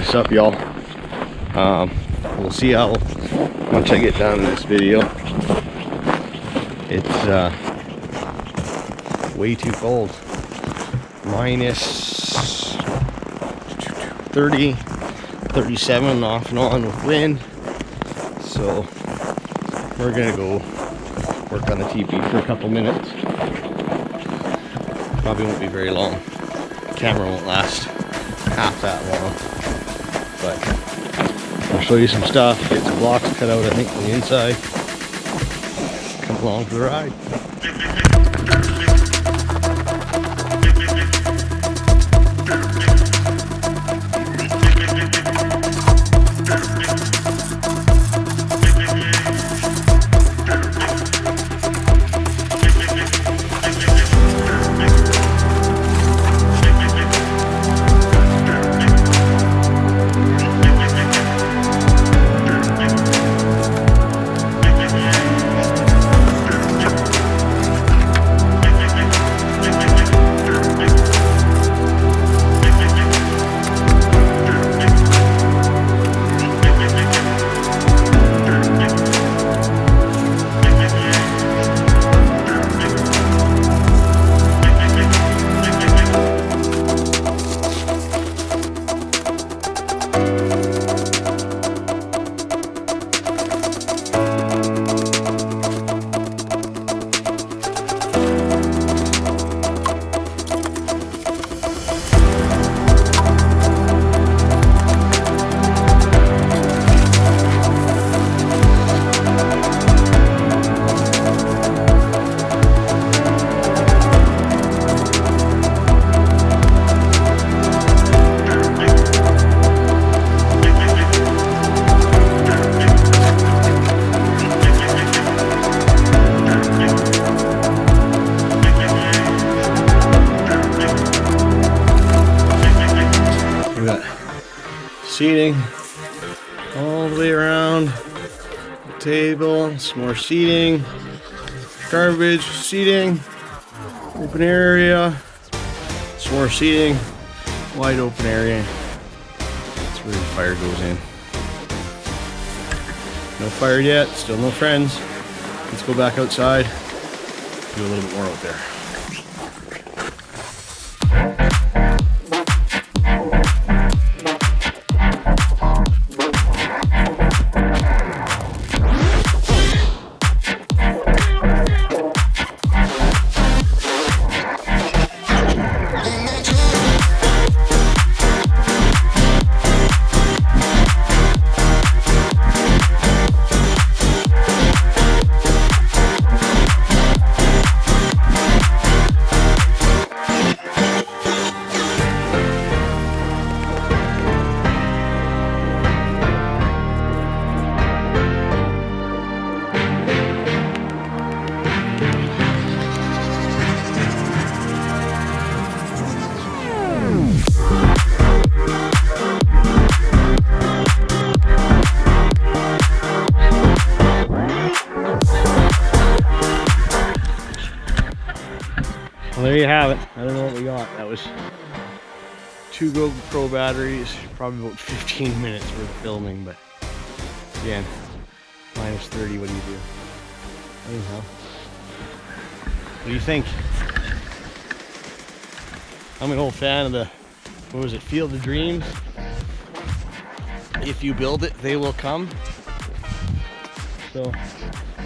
What's up, y'all? We'll see how much I get done in this video. It's way too cold. Minus 30, 37 off and on with wind. So we're gonna go work on the teepee for a couple minutes. Probably won't be very long. Camera won't last half that long, but I'll show you some stuff, get some blocks cut out I think on the inside. Come along for the ride. Seating all the way around the table, some more seating, garbage, seating, open area, some more seating, wide open area. That's where the fire goes in. No fire yet, still no friends. Let's go back outside, do a little bit more out there. Well, there you have it. I don't know what we got. That was 2 GoPro batteries, probably about 15 minutes worth of filming, but again, minus 30, what do you do? Anyhow, what do you think? I'm an old fan of the, what was it, Field of Dreams? If you build it, they will come. So,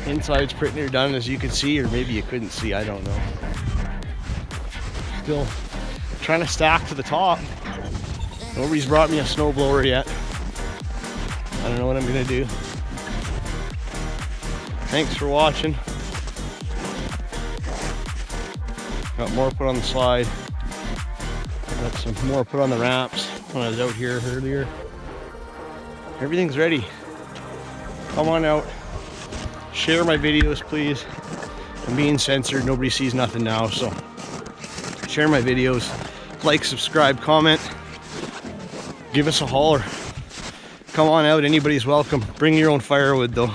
inside's pretty near done, as you can see, or maybe you couldn't see, I don't know. Still trying to stack to the top. Nobody's brought me a snowblower yet. I don't know what I'm gonna do. Thanks for watching. Got more put on the slide. Got some more put on the ramps when I was out here earlier. Everything's ready. Come on out. Share my videos, please. I'm being censored. Nobody sees nothing now, so share my videos, like, subscribe, comment, give us a holler. Come on out, anybody's welcome. Bring your own firewood though.